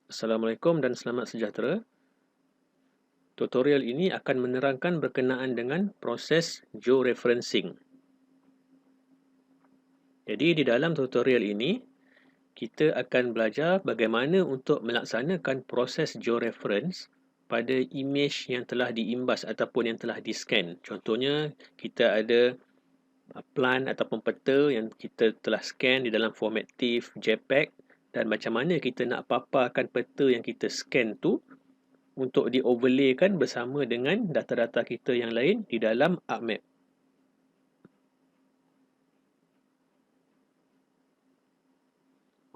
Assalamualaikum dan selamat sejahtera. Tutorial ini akan menerangkan berkenaan dengan proses georeferencing. Jadi di dalam tutorial ini, kita akan belajar bagaimana untuk melaksanakan proses georeference pada imej yang telah diimbas ataupun yang telah di-scan. Contohnya, kita ada plan ataupun peta yang kita telah scan di dalam format TIFF, JPEG dan macam mana kita nak paparkan peta yang kita scan tu untuk di-overlaykan bersama dengan data-data kita yang lain di dalam ArcMap.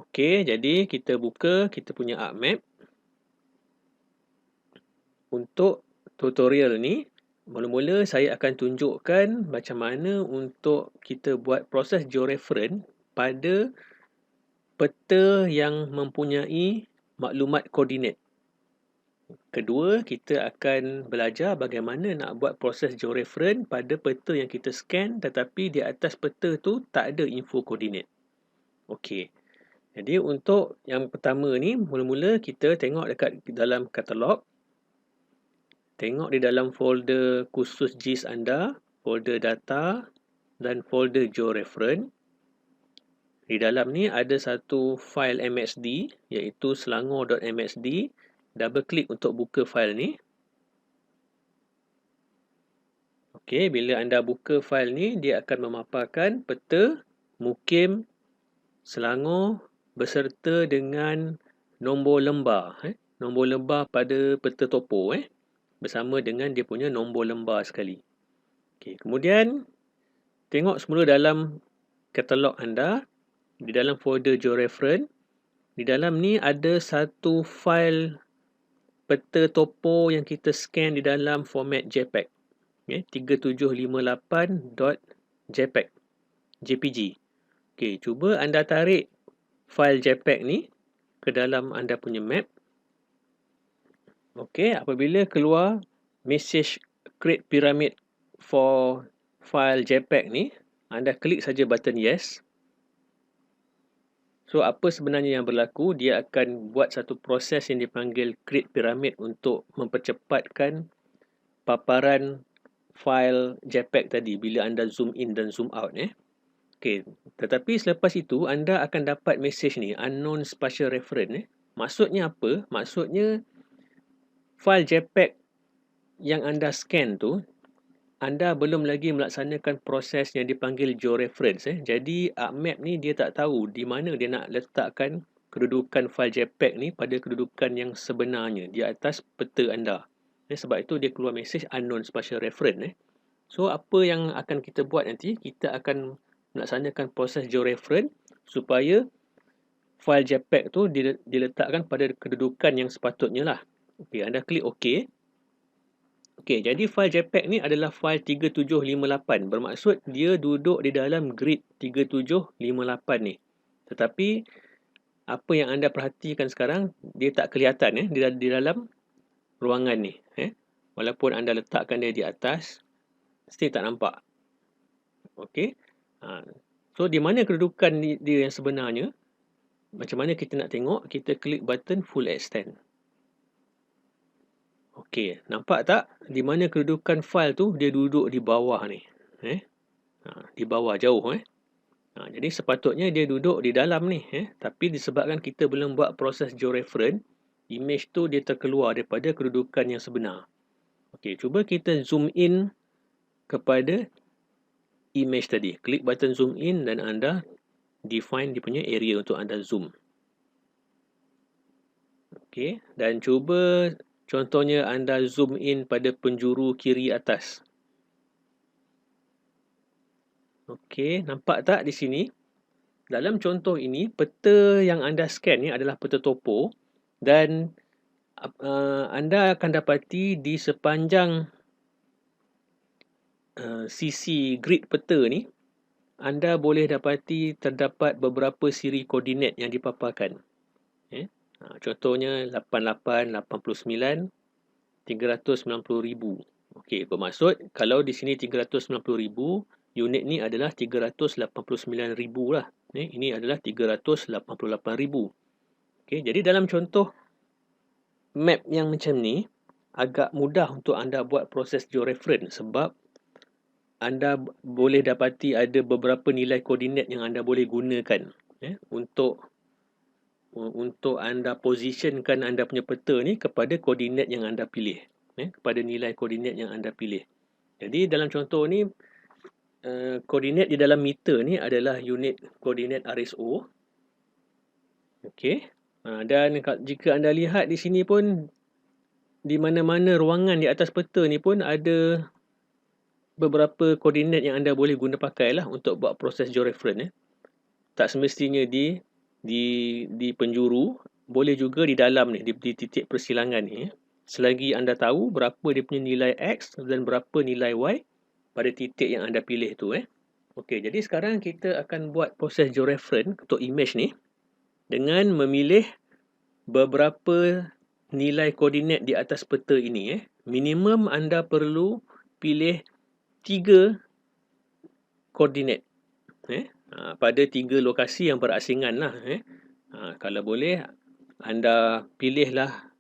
Okey, jadi kita buka kita punya ArcMap. Untuk tutorial ni, mula-mula saya akan tunjukkan macam mana untuk kita buat proses georeference pada peta yang mempunyai maklumat koordinat. Kedua, kita akan belajar bagaimana nak buat proses georeference pada peta yang kita scan tetapi di atas peta tu tak ada info koordinat. Okey. Jadi untuk yang pertama ni, mula-mula kita tengok dekat dalam katalog. Tengok di dalam folder khusus JIS anda, folder data dan folder georeference. Di dalam ni ada satu file MXD iaitu selangor.mxd. Double klik untuk buka file ni. Okey, bila anda buka file ni, dia akan memaparkan peta Mukim Selangor beserta dengan nombor lembar. Nombor lembar pada peta topo. Bersama dengan dia punya nombor lembar sekali. Okey, kemudian tengok semula dalam katalog anda. Di dalam folder georeference. Di dalam ni ada satu file peta topo yang kita scan di dalam format JPEG. 3758.jpg. JPG. Okey, cuba anda tarik file JPEG ni ke dalam anda punya map. Okey, apabila keluar message create pyramid for file JPEG ni, anda klik saja button yes. So, apa sebenarnya yang berlaku? Dia akan buat satu proses yang dipanggil create pyramid untuk mempercepatkan paparan file JPEG tadi bila anda zoom in dan zoom out. Okey, tetapi selepas itu anda akan dapat message ni, unknown spatial reference. Maksudnya apa? Maksudnya file JPEG yang anda scan tu, anda belum lagi melaksanakan proses yang dipanggil georeference. Jadi ArcMap ni dia tak tahu di mana dia nak letakkan kedudukan file JPEG ni pada kedudukan yang sebenarnya di atas peta anda. Sebab itu dia keluar message unknown spatial reference. So apa yang akan kita buat nanti? Kita akan melaksanakan proses georeference supaya file JPEG tu diletakkan pada kedudukan yang sepatutnya lah. Okey, anda klik OK. Okey, jadi file JPEG ni adalah file 3758. Bermaksud dia duduk di dalam grid 3758 ni. Tetapi apa yang anda perhatikan sekarang, dia tak kelihatan di dalam ruangan ni. Walaupun anda letakkan dia di atas, still tak nampak. Okey. So, di mana kedudukan dia yang sebenarnya? Macam mana kita nak tengok? Kita klik button full extend. Okey, nampak tak? Di mana kedudukan file tu dia duduk di bawah ni. Di bawah jauh. Jadi sepatutnya dia duduk di dalam ni. Tapi disebabkan kita belum buat proses georeference, image tu dia terkeluar daripada kedudukan yang sebenar. Okey, cuba kita zoom in kepada image tadi. Klik button zoom in dan anda define dia punya area untuk anda zoom. Okey, dan cuba contohnya anda zoom in pada penjuru kiri atas. Okey, nampak tak di sini? Dalam contoh ini, peta yang anda scan ni adalah peta topo dan anda akan dapati di sepanjang sisi grid peta ni, anda boleh dapati terdapat beberapa siri koordinat yang dipaparkan. Contohnya 88, 89, 390,000. Okey, bermaksud kalau di sini 390,000, unit ni adalah 389,000 lah. Ini adalah 388,000. Okey, jadi dalam contoh map yang macam ni agak mudah untuk anda buat proses georeference sebab anda boleh dapati ada beberapa nilai koordinat yang anda boleh gunakan untuk anda positionkan anda punya peta ni kepada koordinat yang anda pilih, kepada nilai koordinat yang anda pilih. Jadi dalam contoh ni, koordinat di dalam meter ni adalah unit koordinat RSO. Okey. Dan jika anda lihat di sini pun, di mana-mana ruangan di atas peta ni pun ada beberapa koordinat yang anda boleh guna pakai lah untuk buat proses georeference. Tak semestinya di penjuru, boleh juga di dalam ni, di titik persilangan ni. Selagi anda tahu berapa dia punya nilai X dan berapa nilai Y pada titik yang anda pilih tu. Okey, jadi sekarang kita akan buat proses georeference untuk image ni dengan memilih beberapa nilai koordinat di atas peta ini. Minimum anda perlu pilih 3 koordinat pada 3 lokasi yang berasingan lah. Kalau boleh anda pilihlah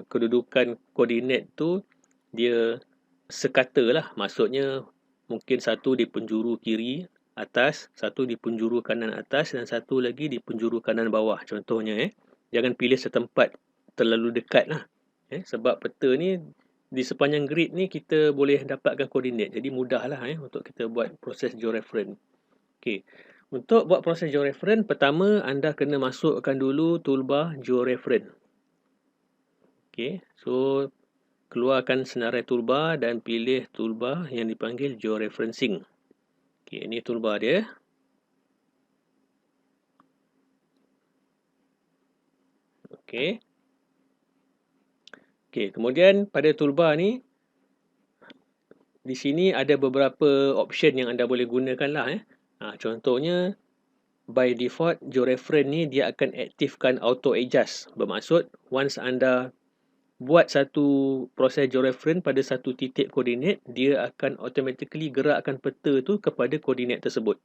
kedudukan koordinat tu dia sekata lah. Maksudnya mungkin satu di penjuru kiri atas, satu di penjuru kanan atas dan satu lagi di penjuru kanan bawah contohnya. Jangan pilih setempat terlalu dekat lah. Sebab peta ni di sepanjang grid ni kita boleh dapatkan koordinat. Jadi mudahlah untuk kita buat proses georeference. Okey. Untuk buat proses georeference, pertama anda kena masukkan dulu toolbar georeference. Okey. So keluarkan senarai toolbar dan pilih toolbar yang dipanggil georeferencing. Okey, ini toolbar dia. Okey. Okey, kemudian pada toolbar ni di sini ada beberapa option yang anda boleh gunakan lah. Contohnya by default georeference ni dia akan aktifkan auto adjust. Bermaksud once anda buat satu proses georeference pada satu titik koordinat, dia akan automatically gerakkan peta tu kepada koordinat tersebut.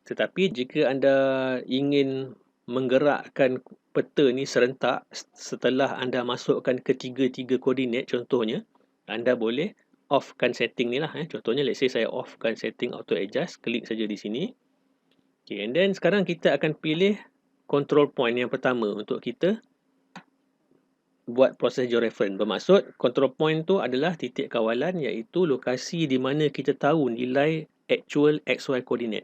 Tetapi jika anda ingin menggerakkan peta ni serentak setelah anda masukkan ketiga-tiga koordinat, contohnya anda boleh offkan setting ni lah. Contohnya let's say saya offkan setting auto adjust, klik saja di sini. Okay, and then sekarang kita akan pilih control point yang pertama untuk kita buat proses georeference. Bermaksud control point tu adalah titik kawalan, iaitu lokasi di mana kita tahu nilai actual XY koordinat.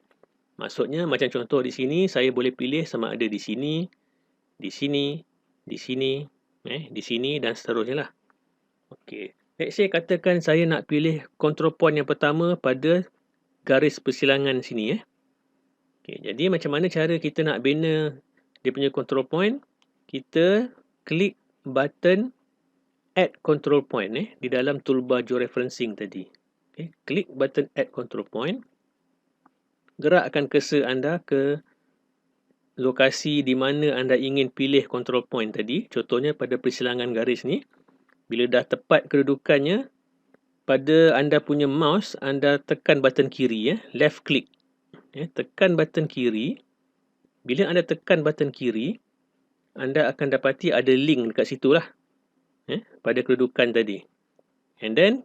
Maksudnya macam contoh di sini saya boleh pilih sama ada di sini, di sini, di sini, di sini dan seterusnya lah. Okey. Let's say katakan saya nak pilih control point yang pertama pada garis persilangan sini. Okay, jadi macam mana cara kita nak bina dia punya control point? Kita klik button add control point di dalam toolbar georeferencing tadi. Okay, klik button add control point. Gerakkan cursor anda ke lokasi di mana anda ingin pilih control point tadi. Contohnya pada persilangan garis ni. Bila dah tepat kedudukannya, pada anda punya mouse, anda tekan button kiri, left click. Tekan button kiri. Bila anda tekan button kiri, anda akan dapati ada link dekat situ lah. Pada kedudukan tadi. And then,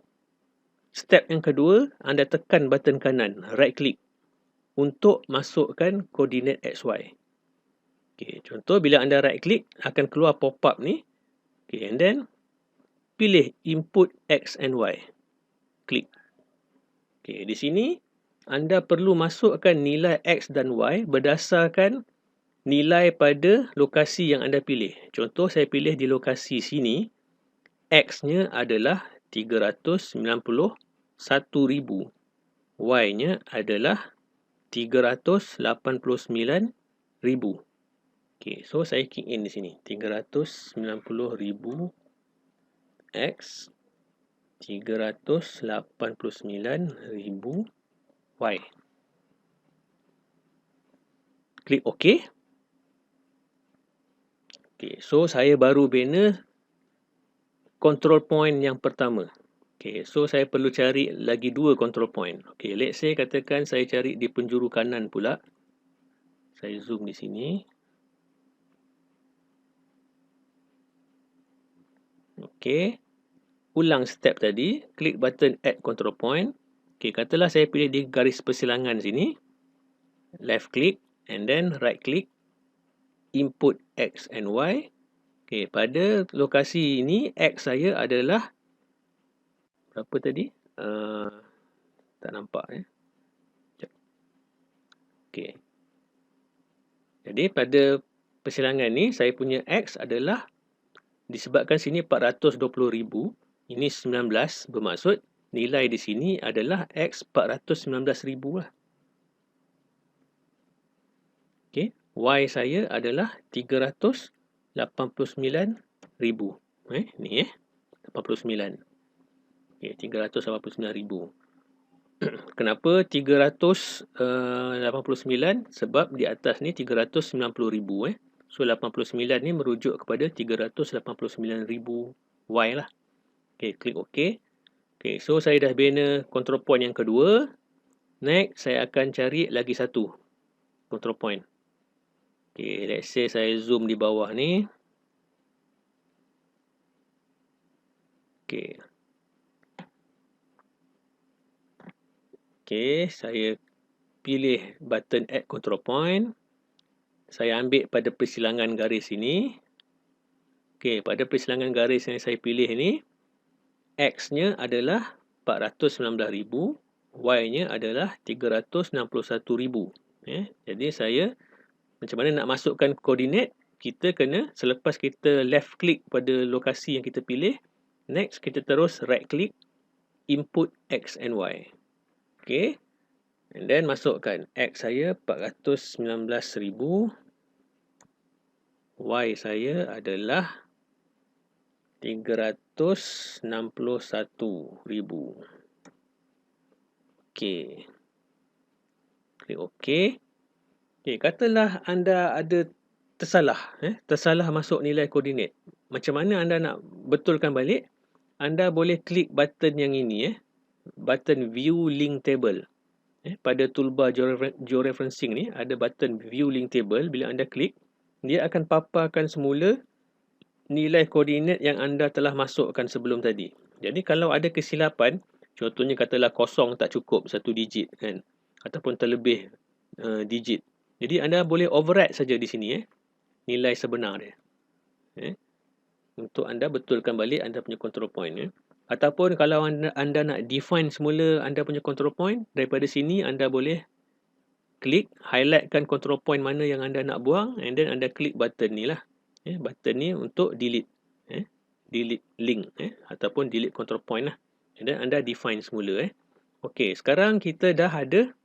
step yang kedua, anda tekan button kanan, right click. Untuk masukkan koordinat XY. Okay, contoh bila anda right click, akan keluar pop-up ni. Okay, and then, pilih input X and Y. Klik. Okay, di sini, anda perlu masukkan nilai X dan Y berdasarkan nilai pada lokasi yang anda pilih. Contoh, saya pilih di lokasi sini. X-nya adalah 391,000. Y-nya adalah 389,000. Okay, so saya key in di sini. 390,000 X, 389,000 Y. Klik OK. Okay, so saya baru bina control point yang pertama. Okay, so saya perlu cari lagi 2 control point. Okay, let's say katakan saya cari di penjuru kanan pula. Saya zoom di sini. Okey. Ulang step tadi. Klik button add control point. Okey, katalah saya pilih di garis persilangan sini. Left click and then right click. Input X and Y. Okey, pada lokasi ini X saya adalah berapa tadi? Tak nampak Okey. Jadi pada persilangan ni saya punya X adalah disebabkan sini 420,000, ini 19, bermaksud nilai di sini adalah X 419,000 lah. Okey, Y saya adalah 389,000. Ni 89. Okey, 389,000. Kenapa 389? Sebab di atas ni 390,000 So 89 ni merujuk kepada 389,000 Y lah. Okey, klik OK. Okey, so saya dah bina control point yang kedua. Next, saya akan cari lagi satu control point. Okey, let's say saya zoom di bawah ni. Okey. Okey, saya pilih button add control point. Saya ambil pada persilangan garis ini. Okey, pada persilangan garis yang saya pilih ni, X-nya adalah 419,000, Y-nya adalah 361,000. Jadi saya macam mana nak masukkan koordinat, kita kena selepas kita left click pada lokasi yang kita pilih, next kita terus right click, input X and Y. Okay, and then masukkan X saya 419,000, Y saya adalah 361,000. Okay, klik OK. Okay, katalah anda ada tersalah, tersalah masuk nilai koordinat. Macam mana anda nak betulkan balik? Anda boleh klik button yang ini, button View Link Table. Pada toolbar georeferencing ni, ada button View Link Table. Bila anda klik, dia akan paparkan semula nilai koordinat yang anda telah masukkan sebelum tadi. Jadi kalau ada kesilapan, contohnya katalah kosong tak cukup satu digit kan, ataupun terlebih digit. Jadi anda boleh override saja di sini nilai sebenar dia. Untuk anda betulkan balik anda punya control point. Ataupun kalau anda nak define semula anda punya control point, daripada sini anda boleh klik, highlightkan control point mana yang anda nak buang, and then anda klik button ni lah. Button ni untuk delete. Delete link ataupun delete control point lah. And then anda define semula. Okey, sekarang kita dah ada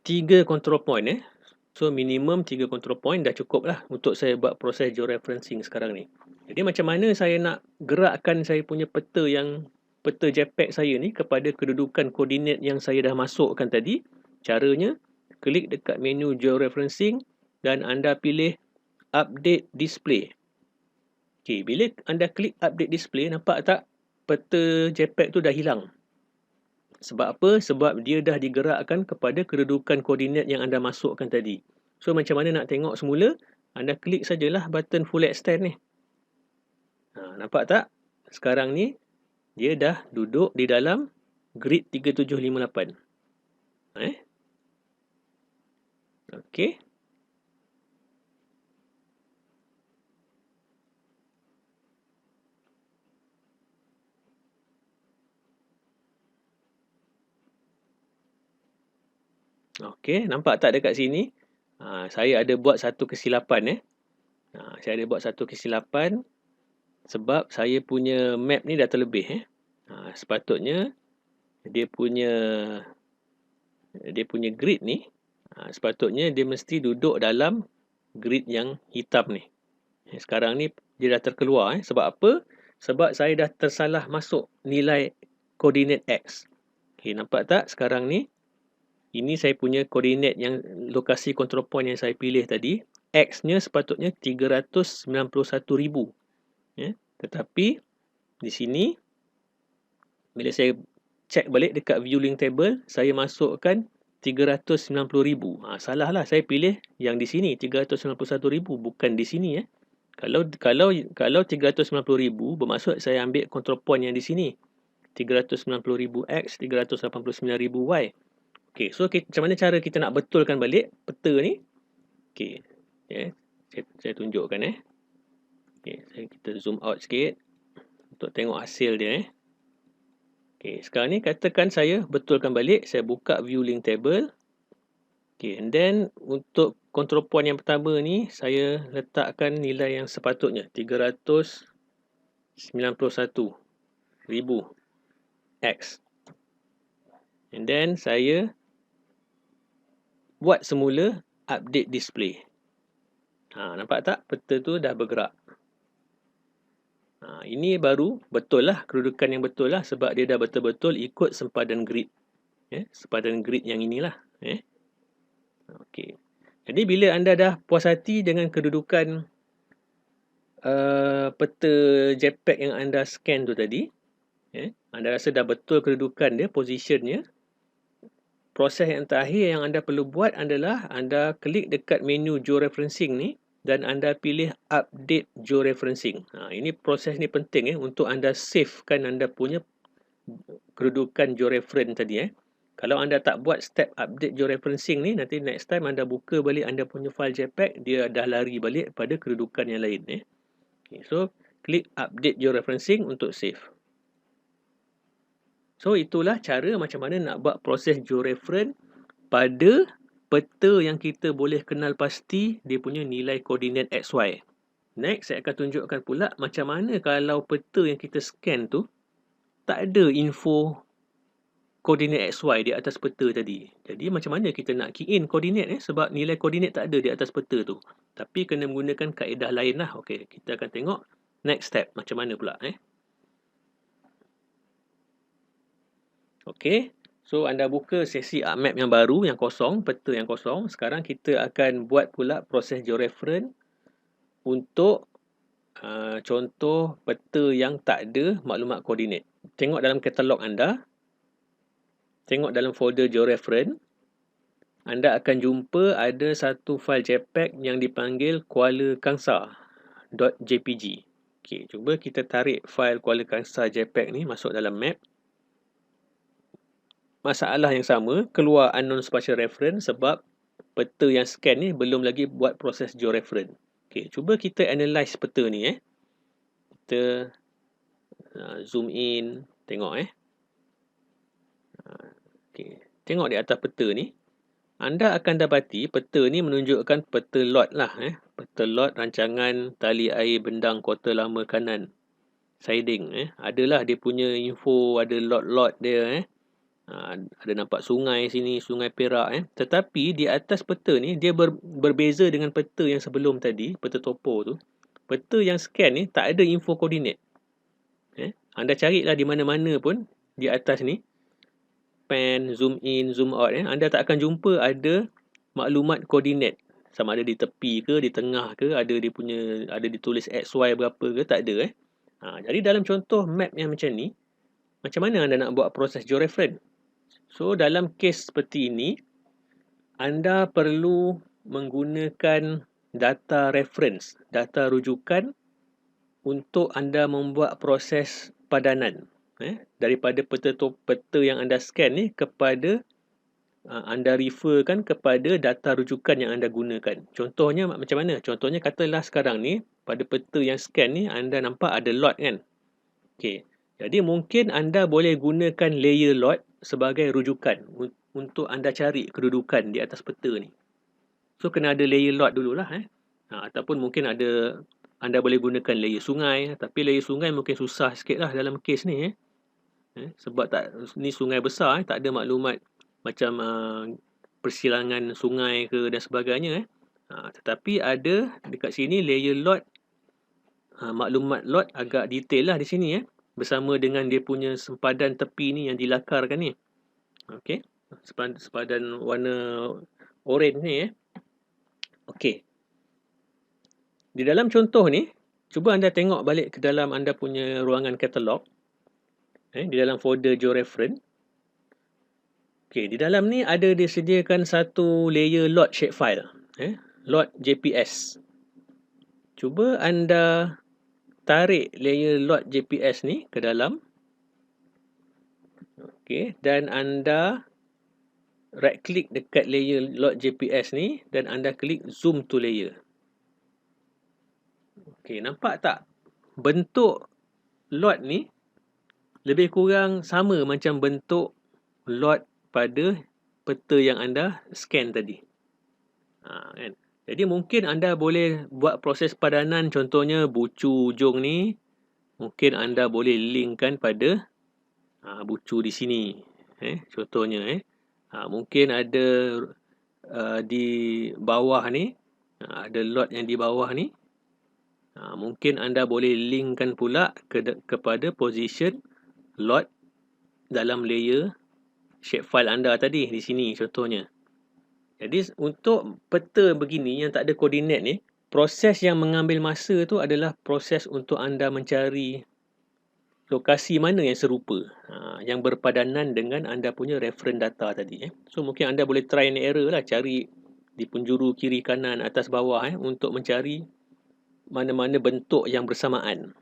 3 control point. So minimum 3 control point dah cukup lah untuk saya buat proses georeferencing sekarang ni. Jadi macam mana saya nak gerakkan saya punya peta JPEG saya ni kepada kedudukan koordinat yang saya dah masukkan tadi? Caranya, klik dekat menu georeferencing dan anda pilih update display. Okey, bila anda klik update display, nampak tak peta JPEG tu dah hilang? Sebab apa? Sebab dia dah digerakkan kepada kedudukan koordinat yang anda masukkan tadi. So macam mana nak tengok semula? Anda klik sajalah button full extend ni. Nampak tak? Sekarang ni dia dah duduk di dalam grid 3758. Okey. Okey, nampak tak dekat sini? Saya ada buat satu kesilapan. Saya ada buat satu kesilapan sebab saya punya map ni dah terlebih. Sepatutnya dia punya grid ni, sepatutnya dia mesti duduk dalam grid yang hitam ni. Sekarang ni dia dah terkeluar. Sebab apa? Sebab saya dah tersalah masuk nilai koordinat X. Okay, nampak tak sekarang ni? Ini saya punya koordinat yang lokasi control point yang saya pilih tadi. X-nya sepatutnya 391,000. Tetapi di sini bila saya check balik dekat view link table, saya masukkan 390,000. Salah lah, saya pilih yang di sini 391,000 bukan di sini. Kalau 390,000 bermaksud saya ambil control point yang di sini. 390,000 X, 389,000 Y. Okey, so macam mana cara kita nak betulkan balik peta ni? Okey. Saya tunjukkan Okey, kita zoom out sikit untuk tengok hasil dia Okey, sekarang ni katakan saya betulkan balik, saya buka view link table. Okey, and then untuk control point yang pertama ni saya letakkan nilai yang sepatutnya 391,000 X. And then saya buat semula update display. Nampak tak? Peta tu dah bergerak. Ini baru betul lah, kedudukan yang betul lah sebab dia dah betul-betul ikut sempadan grid. Sempadan grid yang inilah. Okey. Jadi bila anda dah puas hati dengan kedudukan peta JPEG yang anda scan tu tadi, anda rasa dah betul kedudukan dia, positionnya, proses yang terakhir yang anda perlu buat adalah anda klik dekat menu georeferencing ni dan anda pilih update georeferencing. Ini proses ni penting untuk anda savekan anda punya kedudukan georeference tadi. Kalau anda tak buat step update georeferencing ni, nanti next time anda buka balik anda punya file JPEG, dia dah lari balik pada kedudukan yang lain. Okay, so klik update georeferencing untuk save. So itulah cara macam mana nak buat proses georeference pada peta yang kita boleh kenal pasti dia punya nilai koordinat XY. Next, saya akan tunjukkan pula macam mana kalau peta yang kita scan tu tak ada info koordinat XY di atas peta tadi. Jadi macam mana kita nak key in koordinat sebab nilai koordinat tak ada di atas peta tu. Tapi kena menggunakan kaedah lain lah. Okey, kita akan tengok next step macam mana pula. Okey. So, anda buka sesi ArcMap yang baru, yang kosong, peta yang kosong. Sekarang kita akan buat pula proses georeference untuk contoh peta yang tak ada maklumat koordinat. Tengok dalam katalog anda. Tengok dalam folder georeference. Anda akan jumpa ada satu file JPEG yang dipanggil Kuala Kangsar.jpg. Okey, cuba kita tarik file Kuala Kangsar JPEG ni masuk dalam map. Masalah yang sama, keluar unknown spatial reference sebab peta yang scan ni belum lagi buat proses georeference. Okey, cuba kita analyse peta ni Kita zoom in, tengok Okey, tengok di atas peta ni. Anda akan dapati peta ni menunjukkan peta lot lah Peta lot rancangan tali air bendang kota lama kanan. Siding adalah dia punya info, ada lot-lot dia ada nampak sungai sini, sungai Perak Tetapi di atas peta ni dia berbeza dengan peta yang sebelum tadi, peta topo tu. Peta yang scan ni tak ada info koordinat. Anda carilah di mana-mana pun di atas ni, pan, zoom in, zoom out anda tak akan jumpa ada maklumat koordinat. Sama ada di tepi ke, di tengah ke, ada ditulis XY berapa ke, tak ada jadi dalam contoh map yang macam ni, macam mana anda nak buat proses georeference? So, dalam kes seperti ini, anda perlu menggunakan data reference, data rujukan untuk anda membuat proses padanan. Daripada peta yang anda scan ni kepada anda referkan kepada data rujukan yang anda gunakan. Contohnya macam mana? Contohnya katalah sekarang ni, pada peta yang scan ni, anda nampak ada lot kan? Okey. Jadi mungkin anda boleh gunakan layer lot sebagai rujukan untuk anda cari kedudukan di atas peta ni. So kena ada layer lot dululah ataupun mungkin anda boleh gunakan layer sungai, tapi layer sungai mungkin susah sikit lah dalam kes ni sebab ni sungai besar tak ada maklumat macam persilangan sungai ke dan sebagainya tetapi ada dekat sini layer lot, maklumat lot agak detail lah di sini bersama dengan dia punya sempadan tepi ni yang dilakarkan ni. Okey, sempadan warna oren ni Okey. Di dalam contoh ni, cuba anda tengok balik ke dalam anda punya ruangan katalog. Di dalam folder georeference. Okey, di dalam ni ada disediakan satu layer lot shapefile. Lot JPS. Cuba anda tarik layer lot JPS ni ke dalam. Okey, dan anda right click dekat layer lot JPS ni dan anda klik zoom to layer. Okey, nampak tak? Bentuk lot ni lebih kurang sama macam bentuk lot pada peta yang anda scan tadi. Kan? Jadi mungkin anda boleh buat proses padanan, contohnya bucu ujung ni mungkin anda boleh linkkan pada bucu di sini. Contohnya mungkin ada di bawah ni, ada lot yang di bawah ni. Mungkin anda boleh linkkan pula kepada position lot dalam layer shapefile anda tadi di sini contohnya. Jadi untuk peta begini yang tak ada koordinat ni, proses yang mengambil masa tu adalah proses untuk anda mencari lokasi mana yang serupa, yang berpadanan dengan anda punya reference data tadi. So mungkin anda boleh try and error lah, cari di penjuru kiri kanan atas bawah untuk mencari mana-mana bentuk yang bersamaan.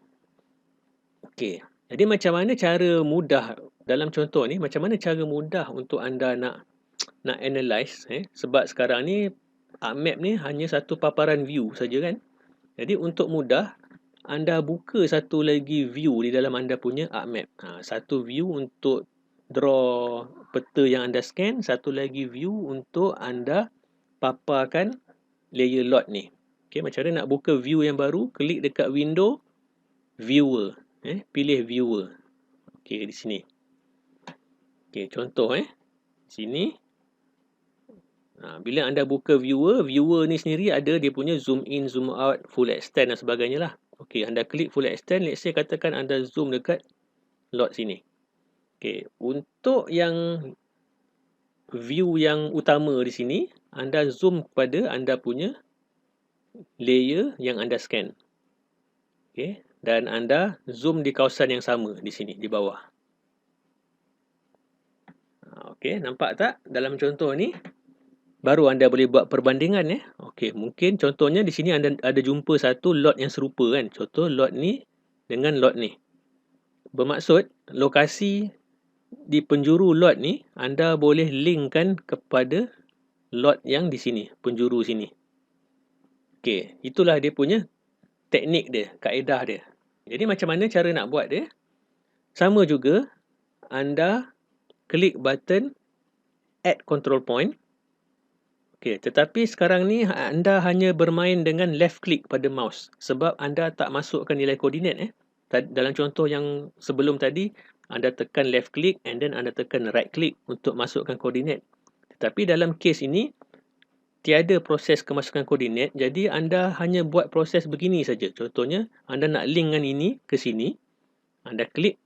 Okey. Jadi macam mana cara mudah dalam contoh ni, macam mana cara mudah untuk anda nak analyze sebab sekarang ni ArcMap ni hanya satu paparan view saja kan. Jadi untuk mudah anda buka satu lagi view di dalam anda punya ArcMap. Satu view untuk draw peta yang anda scan, satu lagi view untuk anda paparkan layer lot ni. Okey, macam mana nak buka view yang baru? Klik dekat window viewer. Pilih viewer. Okey, di sini. Okey, contoh sini. Bila anda buka viewer ni sendiri ada dia punya zoom in, zoom out, full extend dan sebagainya lah. Okey, anda klik full extend, let's say katakan anda zoom dekat lot sini. Okey, untuk yang view yang utama di sini, anda zoom kepada anda punya layer yang anda scan. Okey, dan anda zoom di kawasan yang sama di sini, di bawah. Okey, nampak tak dalam contoh ni? Baru anda boleh buat perbandingan Okey, mungkin contohnya di sini anda ada jumpa satu lot yang serupa kan. Contoh lot ni dengan lot ni. Bermaksud lokasi di penjuru lot ni anda boleh linkkan kepada lot yang di sini, penjuru sini. Okey, itulah dia punya teknik dia, kaedah dia. Jadi macam mana cara nak buat dia? Sama juga anda klik button add control point. Okey, tetapi sekarang ni anda hanya bermain dengan left click pada mouse sebab anda tak masukkan nilai koordinat Dalam contoh yang sebelum tadi, anda tekan left click and then anda tekan right click untuk masukkan koordinat. Tetapi dalam kes ini tiada proses kemasukan koordinat, jadi anda hanya buat proses begini saja. Contohnya, anda nak linkkan ini ke sini, anda klik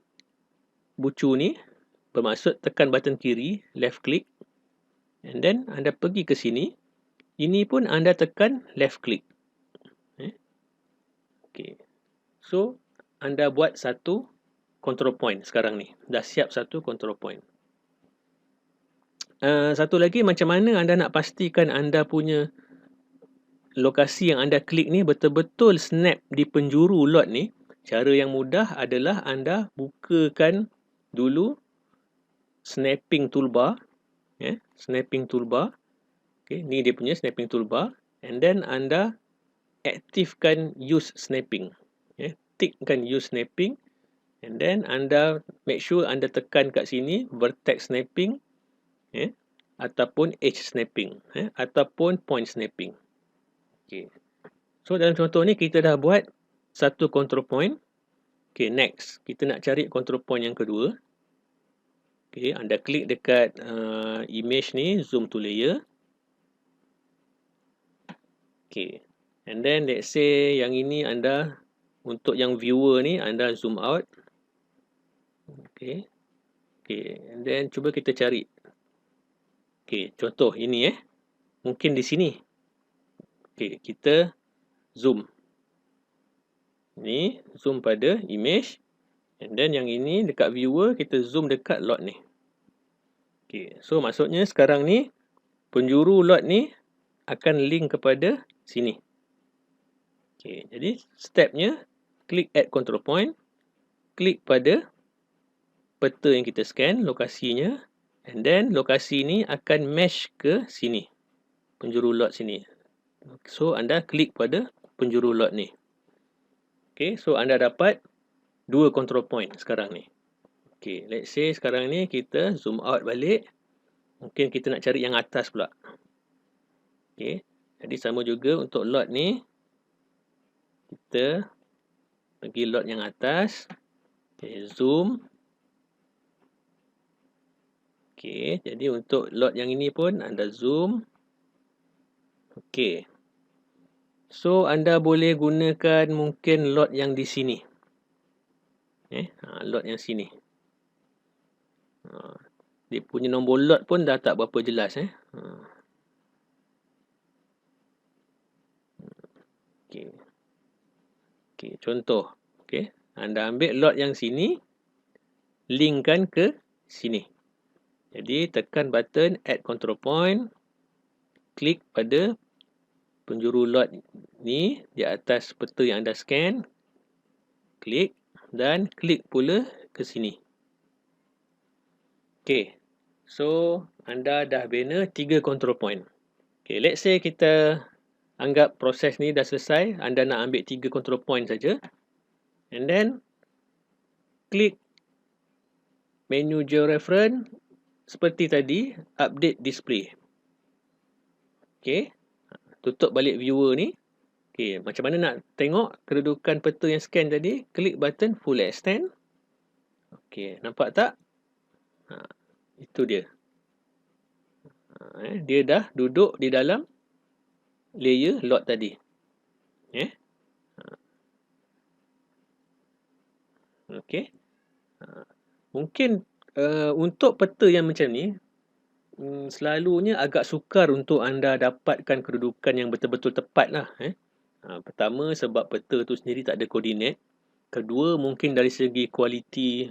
bucu ni, bermaksud tekan button kiri, left click. And then anda pergi ke sini. Ini pun anda tekan left click. Okay. So anda buat satu control point sekarang ni. Dah siap satu control point. Satu lagi, macam mana anda nak pastikan anda punya lokasi yang anda klik ni betul-betul snap di penjuru lot ni. Cara yang mudah adalah anda bukakan dulu snapping toolbar. Snapping toolbar. Okay, ni dia punya snapping toolbar. And then anda aktifkan use snapping. Tikkan use snapping. And then anda make sure anda tekan kat sini vertex snapping. Ataupun edge snapping. Ataupun point snapping. Okay. So dalam contoh ni kita dah buat satu control point. Okay, next. Kita nak cari control point yang kedua. Okay, anda klik dekat image ni, zoom to layer. Okay. And then let's say yang ini anda, untuk yang viewer ni anda zoom out. Okay. Okay. And then cuba kita cari. Okay. Contoh ini mungkin di sini. Okay. Kita zoom. Ni zoom pada image. And then yang ini dekat viewer kita zoom dekat lot ni. Okay. So maksudnya sekarang ni penjuru lot ni akan link kepada sini. Okay, jadi stepnya, klik add control point, klik pada peta yang kita scan, lokasinya, and then lokasi ni akan mesh ke sini, penjuru lot sini. So, anda klik pada penjuru lot ni. Okay, so anda dapat 2 control point sekarang ni. Okay, let's say sekarang ni kita zoom out balik. Mungkin kita nak cari yang atas pula. Okay, jadi sama juga untuk lot ni. Kita pergi lot yang atas. Okay, zoom. Okay, jadi untuk lot yang ini pun anda zoom. Okay. So, anda boleh gunakan mungkin lot yang di sini. Lot yang sini. Dia punya nombor lot pun dah tak berapa jelas. Okay. Okay, contoh. Okay. Anda ambil lot yang sini, linkkan ke sini. Jadi, tekan button add control point, klik pada penjuru lot ni di atas peta yang anda scan, klik dan klik pula ke sini. Okay, so anda dah bina 3 control point. Okay, let's say kita anggap proses ni dah selesai, anda nak ambil 3 control point saja, and then klik menu georeference seperti tadi, update display. Okay, tutup balik viewer ni. Okay, macam mana nak tengok kedudukan peta yang scan tadi? Klik button full extend. Okay, nampak tak? Itu dia. Dia dah duduk di dalam layer lot tadi. Okay. Mungkin untuk peta yang macam ni, selalunya agak sukar untuk anda dapatkan kedudukan yang betul-betul tepat lah. Pertama, sebab peta tu sendiri tak ada koordinat. Kedua, mungkin dari segi kualiti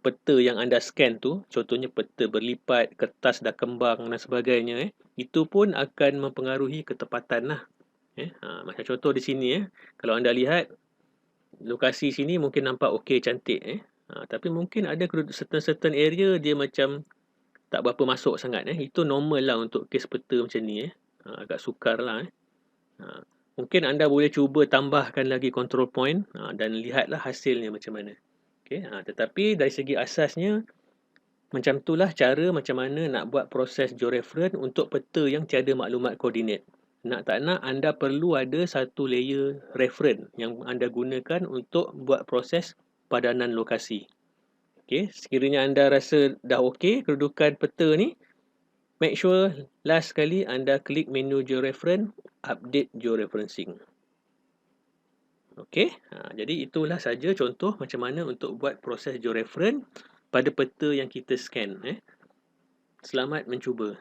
peta yang anda scan tu, contohnya peta berlipat, kertas dah kembang dan sebagainya, itu pun akan mempengaruhi ketepatan lah. Macam contoh di sini, kalau anda lihat, lokasi sini mungkin nampak okey, cantik. Tapi mungkin ada certain area dia macam tak berapa masuk sangat. Itu normal lah untuk kes peta macam ni. Agak sukar lah. Mungkin anda boleh cuba tambahkan lagi control point dan lihatlah hasilnya macam mana. Okay, tetapi dari segi asasnya, macam itulah cara macam mana nak buat proses georeference untuk peta yang tiada maklumat koordinat. Nak tak nak, anda perlu ada satu layer reference yang anda gunakan untuk buat proses padanan lokasi. Okay, sekiranya anda rasa dah okey kedudukan peta ni, make sure last sekali anda klik menu georeference, update georeferencing. Okey, jadi itulah saja contoh macam mana untuk buat proses georeference pada peta yang kita scan. Selamat mencuba.